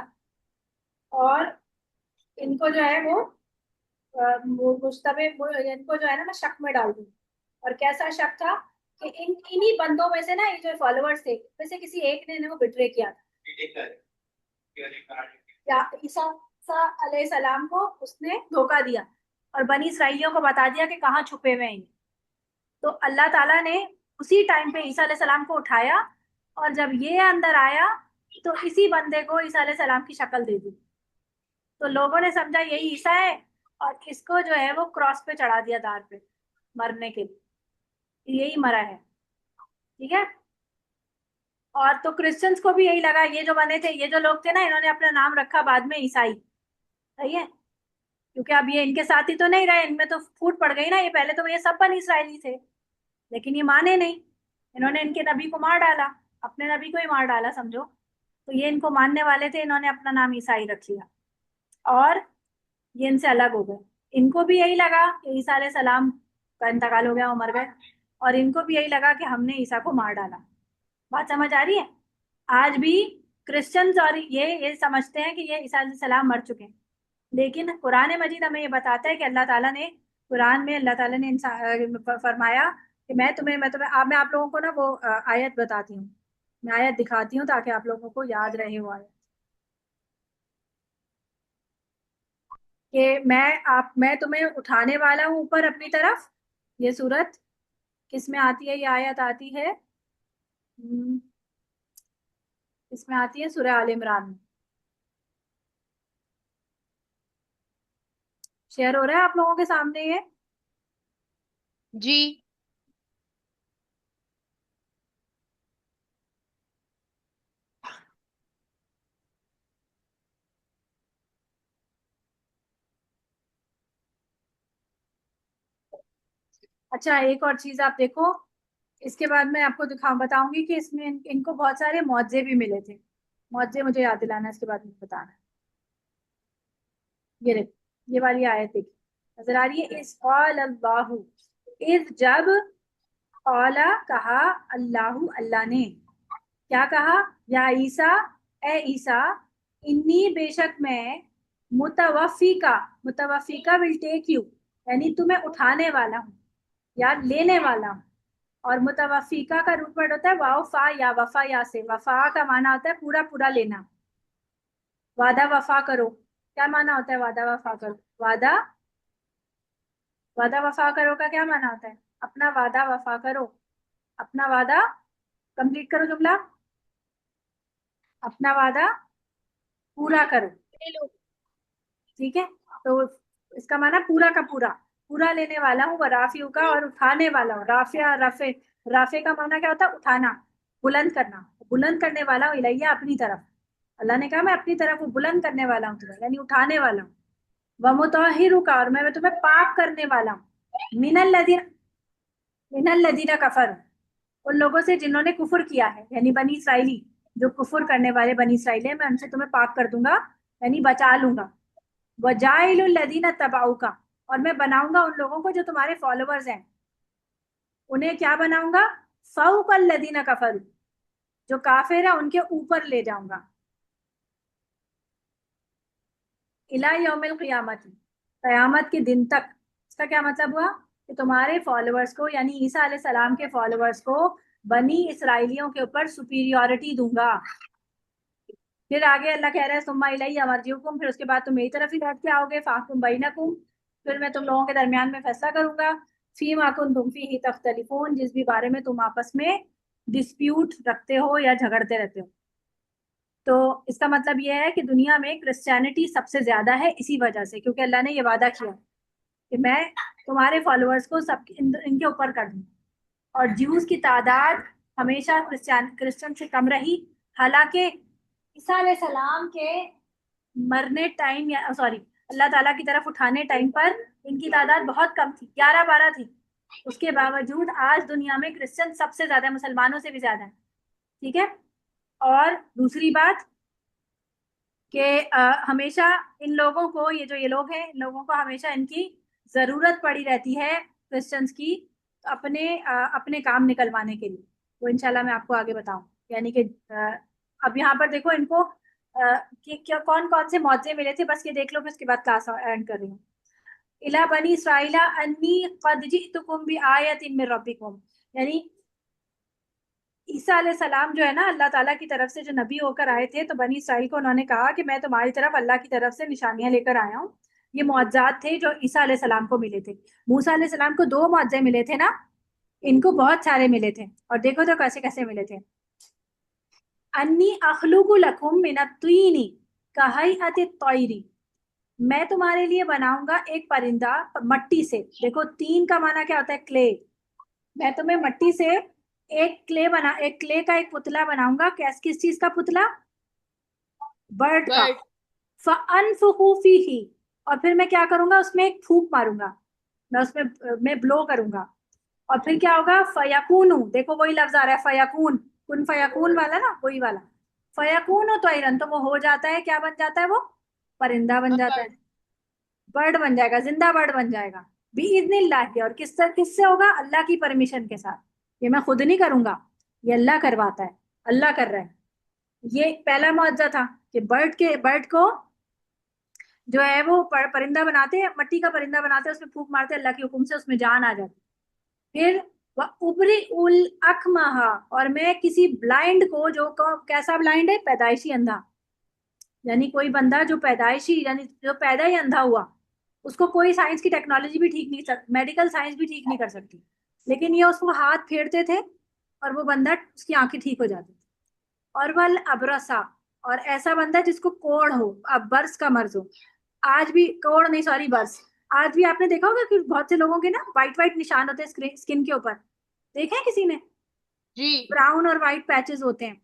[SPEAKER 1] और इनको जो है वो मुश्तबे, इनको जो है ना मैं शक में डाल दूंगी। और कैसा शक था? कि इन्हीं बंदों में से ना, ये जो फॉलोअर्स थे वैसे किसी एक ने इन्हें बिट्रे किया था, या ईसा ईसा अलैहि सलाम को उसने धोखा दिया, और बनी इसराइलियों को बता दिया कि कहाँ छुपे हुए हैं ये। तो अल्लाह ताला ने उसी टाइम पे ईसा अलैहि सलाम को उठाया, और जब ये अंदर आया तो इसी बंदे को ईसा अलैहि सलाम की शक्ल दे दी। तो लोगों ने समझा यही ईसा है, और इसको जो है वो क्रॉस पे चढ़ा दिया दार पे मरने के लिए। यही मरा है। ठीक है। और तो क्रिश्चियंस को भी यही लगा, ये जो बने थे, ये जो लोग थे ना, इन्होंने अपना नाम रखा बाद में ईसाई। सही है। क्योंकि अब ये इनके साथ ही तो नहीं रहे, इनमें तो फूट पड़ गई ना, ये पहले तो ये सब बनी इसराइली थे, लेकिन ये माने नहीं। इन्होंने इनके नबी को मार डाला, अपने नबी को ही मार डाला समझो। तो ये इनको मानने वाले थे, इन्होंने अपना नाम ईसाई रख लिया, और ये इनसे अलग हो गए। इनको भी यही लगा कि ईसा अलैहि सलाम का इंतकाल हो गया, वो मर गए, और इनको भी यही लगा कि हमने ईसा को मार डाला। बात समझ आ रही है? आज भी क्रिश्चियंस और ये समझते हैं कि ये ईसा अलैहि सलाम मर चुके हैं, लेकिन कुरान मजीद हमें ये बताता है कि अल्लाह ताला ने, कुरान में अल्लाह ताला ने फरमाया कि मैं तुम्हें आप लोगों को ना वो आयत बताती हूँ, मैं आयत दिखाती हूँ ताकि आप लोगों को याद रहे वो आयत। कि मैं तुम्हें उठाने वाला हूँ ऊपर अपनी तरफ। ये सूरत किस में आती है? ये आयत आती है इसमें आती है सूरह आल इमरान में। शेयर हो रहा है आप लोगों के सामने ये?
[SPEAKER 2] जी।
[SPEAKER 1] अच्छा, एक और चीज आप देखो, इसके बाद मैं आपको बताऊंगी कि इसमें इनको बहुत सारे मुआवजे भी मिले थे। मुआवजे मुझे याद दिलाना है, इसके बाद मुझे बताना है। ये देखो, ये वाली आयत देखिए, नजर आ रही है? इस क़ाल अल्लाहु, इस जब, औला कहा, अल्लाहु अल्लाह ने, क्या कहा? या ईसा, ए ईसा, इन्नी बेशक मैं, मुतवफी का विल टेक यू, यानी तुम्हें उठाने वाला हूँ या लेने वाला हूँ। और मुतवफिका का रूट वर्ड होता है वाफा या वफा, या से वफा का माना होता है पूरा पूरा लेना। वादा वफा करो, क्या माना होता है वादा वफा करो? वादा, वादा वफा करो का क्या माना होता है? अपना वादा वफा करो, अपना वादा कंप्लीट करो जुमला, अपना वादा पूरा करो। ठीक है, तो इसका माना पूरा का पूरा, पूरा लेने वाला हूँ। राफियों का, और उठाने वाला हूँ। राफिया रफे, राफे का माना क्या होता है? उठाना, बुलंद करना, बुलंद करने वाला हूँ इलैया, अपनी तरफ। अल्लाह ने कहा मैं अपनी तरफ वो बुलंद करने वाला हूँ तुम्हें, यानी उठाने वाला हूँ। व मुतहिरु का, और मैं तुम्हें पाक करने वाला हूँ। मिनल लदीना कफर, उन लोगों से जिन्होंने कुफर किया है, यानी बनी इसराइली, जो कुफर करने वाले बनी इसराइल है, मैं उनसे तुम्हें पाक कर दूंगा, यानी बचा लूंगा। वजाइलुल लदीना तबाउ का, और मैं बनाऊंगा उन लोगों को जो तुम्हारे फॉलोअर्स हैं, उन्हें क्या बनाऊंगा? फौकल लदीना कफर, जो काफिर है उनके ऊपर ले जाऊंगा। इला यौमिल क़ियामत, कयामत के दिन तक। इसका क्या मतलब हुआ? कि तुम्हारे फॉलोअर्स को, यानी ईसा अलैहि सलाम के फॉलोअर्स को, बनी इसराइलियों के ऊपर सुपीरियोरिटी दूंगा। फिर आगे अल्लाह कह रहा है सुम्मा इलैया मरजिउकुम, फिर उसके बाद तुम मेरी तरफ ही लौट के आओगे। फाकुम बैनकुम, फिर मैं तुम लोगों के दरमियान में फैसला करूंगा। फीमा कुंतुम फीही तख्तलिफून, जिस भी बारे में तुम आपस में डिस्प्यूट रखते हो या झगड़ते रहते हो। तो इसका मतलब यह है कि दुनिया में क्रिश्चियनिटी सबसे ज्यादा है इसी वजह से, क्योंकि अल्लाह ने ये वादा किया कि मैं तुम्हारे फॉलोअर्स को सब इनके ऊपर कर दूँ। और ज्यूज की तादाद हमेशा क्रिश्चियन से कम रही। हालांकि ईसा अलैहि सलाम के मरने टाइम, या सॉरी, अल्लाह ताला की तरफ उठाने टाइम पर इनकी तादाद बहुत कम थी, 11-12 थी। उसके बावजूद आज दुनिया में क्रिश्चियन सबसे ज्यादा, मुसलमानों से भी ज्यादा है। ठीक है। और दूसरी बात कि हमेशा इन लोगों को, ये जो ये लोग हैं, इन लोगों को हमेशा इनकी जरूरत पड़ी रहती है क्रिश्चियंस की, अपने काम निकलवाने के लिए। वो इंशाल्लाह मैं आपको आगे बताऊं। यानी कि अब यहाँ पर देखो इनको कि क्या कौन कौन से मौजे मिले थे, बस ये देख लो, फिर उसके बाद क्लास एंड कर रही हूँ। इला बनी इसराइला अन्नी कद जितुकुम बि आयतिन मिर रब्बिकुम, यानी ईसा अलैहि सलाम जो है ना, अल्लाह ताला की तरफ से जो नबी होकर आए थे, तो बनी इसराइल को उन्होंने कहा कि मैं तुम्हारी तरफ अल्लाह की तरफ से निशानियां लेकर आया हूँ। ये मुअज्जात थे जो ईसा अलैहि सलाम को मिले थे। मूसा अलैहि सलाम को 2 मुअज्जे मिले थे ना, इनको बहुत सारे मिले थे। और देखो तो कैसे कैसे मिले थे। अन्नी अखलुकु लकुम मिनत्तीनी कहैअति तैरी, मैं तुम्हारे लिए बनाऊंगा एक परिंदा मट्टी से। देखो, तीन का माना क्या होता है? क्ले। मैं तुम्हें मट्टी से एक क्ले का एक पुतला बनाऊंगा। किस चीज का पुतला? बर्ड का।
[SPEAKER 2] बर्ड।
[SPEAKER 1] फअनफुखु फीही, और फिर मैं क्या करूंगा? उसमें एक फूंक मारूंगा, मैं उसमें मैं ब्लो करूंगा। और फिर क्या होगा? फयकून, देखो वही लफ्ज आ रहा है, फयकून, कुन फयकून वाला ना, वही वाला। फयकून तैरन, तो वो हो जाता है, क्या बन जाता है वो? परिंदा बन जाता है,
[SPEAKER 2] बर्ड।
[SPEAKER 1] बर्ड बन जाएगा, जिंदा बर्ड बन जाएगा। बिइज़निल्लाह के, और किससे होगा? अल्लाह की परमिशन के साथ। ये मैं खुद नहीं करूंगा, ये अल्लाह करवाता है, अल्लाह कर रहा है। ये पहला मुआवजा था कि बर्ड को जो है वो परिंदा बनाते हैं, मट्टी का परिंदा बनाते हैं, उसमें फूंक मारते हैं, अल्लाह के हुक्म से उसमें जान आ जाती। फिर वह उबरी उल अकमहा, और मैं किसी ब्लाइंड को, कैसा ब्लाइंड है? पैदाइशी अंधा। यानी कोई बंदा जो पैदाइशी, यानी जो पैदा ही अंधा हुआ, उसको कोई साइंस की टेक्नोलॉजी भी ठीक नहीं कर, मेडिकल साइंस भी ठीक नहीं कर सकती, लेकिन ये उसको हाथ फेरते थे और वो बंदा, उसकी आंखें ठीक हो जाती थी। और वल अबरसा, और ऐसा बंदा जिसको कोढ़ हो, अब बर्स का मर्ज हो। आज भी कोढ़ नहीं, सॉरी, बर्स। आज भी आपने देखा होगा कि बहुत से लोगों के ना वाइट वाइट निशान होते हैं स्किन के ऊपर, देखे हैं किसी ने?
[SPEAKER 2] जी।
[SPEAKER 1] ब्राउन और वाइट पैचेस होते हैं,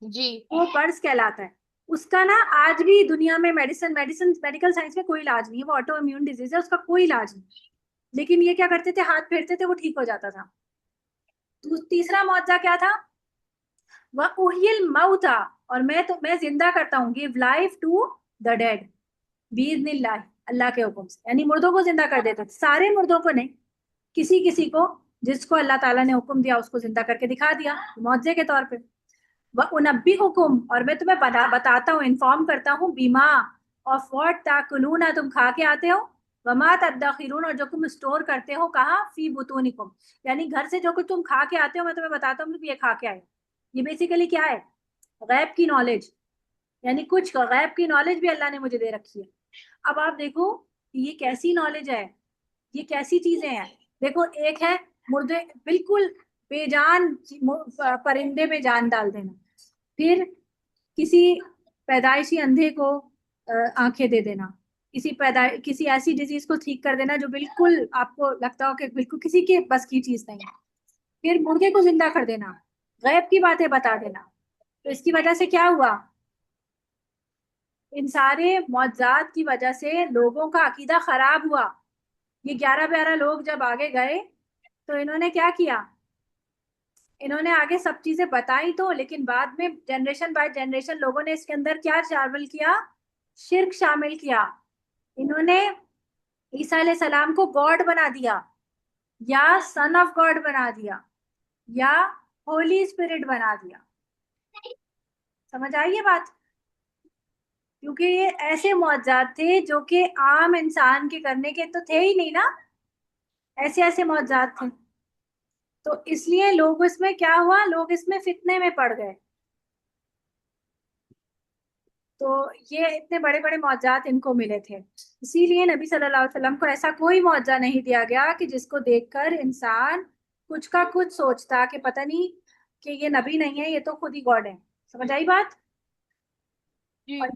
[SPEAKER 2] जी।
[SPEAKER 1] वो बर्स कहलाता है। उसका ना आज भी दुनिया में मेडिसिन मेडिकल साइंस में कोई इलाज नहीं है, वो ऑटो इम्यून डिजीज है, उसका कोई इलाज नहीं। लेकिन ये क्या करते थे, हाथ फेरते थे, वो ठीक हो जाता था। तो तीसरा मुआवजा क्या था? वह उहियल मौता, और मैं जिंदा करता हूँ, give life to the dead बीइज़निल्लाह, अल्लाह के हुक्म से। यानी मुर्दों को जिंदा कर देता था, सारे मुर्दों को नहीं, किसी किसी को, जिसको अल्लाह ताला ने हुक्म दिया उसको जिंदा करके दिखा दिया मुआवजे के तौर पे। वह उनब्बी हुकुम, और मैं तुम्हें बताता हूँ, इन्फॉर्म करता हूँ, बीमा ऑफ व्हाट ताकुलूना, तुम खा के आते हो, वमा तदखिरून, और जो तुम स्टोर करते हो कहाँ, फी बुतूनिकुम, यानी घर से जो कुछ तुम खा के आते हो, मैं तुम्हें बताता हूँ कि ये खा के आए। ये बेसिकली क्या है? गैब की नॉलेज, यानी कुछ गैब की नॉलेज भी अल्लाह ने मुझे दे रखी है। अब आप देखो कि ये कैसी नॉलेज है, ये कैसी चीजें हैं। देखो, एक है मुर्दे बिल्कुल बेजान परिंदे में जान डाल देना, फिर किसी पैदाइशी अंधे को आंखें दे देना, किसी ऐसी डिजीज को ठीक कर देना जो बिल्कुल आपको लगता हो कि बिल्कुल किसी के बस की चीज नहीं है, फिर मुर्गे को जिंदा कर देना, गैब की बातें बता देना। तो इसकी वजह से क्या हुआ? इन सारे मौजूदात की वजह से लोगों का अकीदा खराब हुआ। ये 11-12 लोग जब आगे गए तो इन्होंने क्या किया? इन्होंने आगे सब चीजें बताई तो, लेकिन बाद में जनरेशन बाय जनरेशन लोगों ने इसके अंदर क्या शामिल किया? शिर्क शामिल किया। इन्होंने ईसा अलैहि सलाम को गॉड बना दिया, या सन ऑफ गॉड बना दिया, या होली स्पिरिट बना दिया। समझ आई ये बात? क्योंकि ये ऐसे मौजूदात थे जो कि आम इंसान के करने के तो थे ही नहीं ना, ऐसे ऐसे मौजूदात थे। तो इसलिए लोग इसमें क्या हुआ, लोग इसमें फितने में पड़ गए। तो ये इतने बड़े बड़े मौजूदात इनको मिले थे, इसीलिए नबी सल्लल्लाहु अलैहि वसल्लम को ऐसा कोई मौजूदा नहीं दिया गया कि जिसको देखकर इंसान कुछ का कुछ सोचता कि पता नहीं, कि ये नबी नहीं है, ये तो खुद ही गॉड है। समझ आई बात? और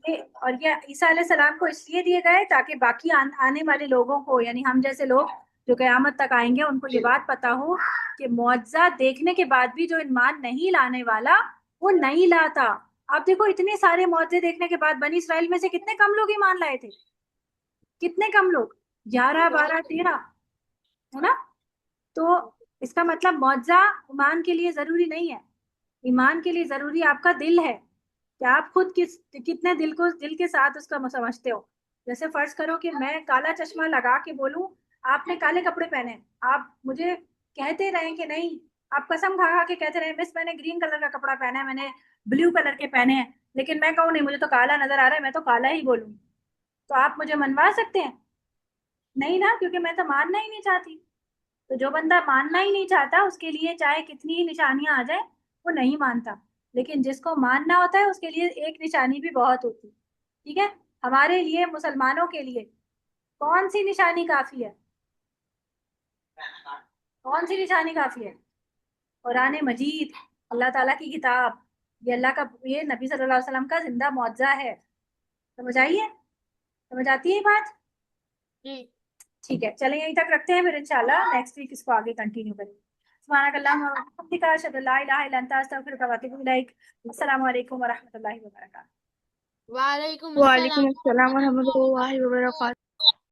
[SPEAKER 2] जी।
[SPEAKER 1] ये ईसा अलैहि सलाम को इसलिए दिए गए ताकि बाकी आने वाले लोगों को, यानी हम जैसे लोग जो कयामत तक आएंगे, उनको ये बात पता हो कि मुआजा देखने के बाद भी जो ईमान नहीं लाने वाला, वो नहीं लाता। आप देखो, इतने सारे मुआजे देखने के बाद बनी इसराइल में से कितने कम लोग ईमान लाए थे? कितने कम लोग? 11, 12, 13, है ना? तो इसका मतलब मुआजा ईमान के लिए जरूरी नहीं है। ईमान के लिए जरूरी आपका दिल है, कि आप खुद कितने दिल के साथ उसका समझते हो। जैसे फर्ज करो कि मैं काला चश्मा लगा के बोलूं, आपने काले कपड़े पहने, आप मुझे कहते रहे कि नहीं, आप कसम खा खा के कहते रहे, मिस मैंने ग्रीन कलर का कपड़ा पहना है, मैंने ब्लू कलर के पहने हैं, लेकिन मैं कहूँ नहीं, मुझे तो काला नजर आ रहा है, मैं तो काला ही बोलूँ, तो आप मुझे मनवा सकते हैं? नहीं ना, क्योंकि मैं तो मानना ही नहीं चाहती। तो जो बंदा मानना ही नहीं चाहता, उसके लिए चाहे कितनी ही निशानियां आ जाए, वो नहीं मानता। लेकिन जिसको मानना होता है उसके लिए एक निशानी भी बहुत होती। ठीक है? हमारे लिए, मुसलमानों के लिए, कौन सी निशानी काफी है? कौन सी निशानी काफी है? कुरान मजीद, अल्लाह ताला की किताब, ये अल्लाह का, ये नबी सल्लल्लाहु अलैहि वसल्लम का जिंदा मुअज्जा है। समझ आई है? समझ आती है ये बात?
[SPEAKER 2] जी।
[SPEAKER 1] ठीक है, चलें यहीं तक रखते हैं, फिर इंशाल्लाह नेक्स्ट वीक इसको आगे कंटिन्यू करें। सुब्हानक अल्लाहुम्मा व बिहम्दिका, अशहदु अल्ला इलाहा इल्ला अन्ता, अस्तगफिरुका व अतूबु इलैक। अस्सलामु अलैकुम व रहमतुल्लाहि व बरकातुहू।
[SPEAKER 2] वालेकुम
[SPEAKER 3] वालेकुम
[SPEAKER 2] अस्सलाम।
[SPEAKER 3] अस्सलाम वरहमतुल्लाहि वबरकातुहू।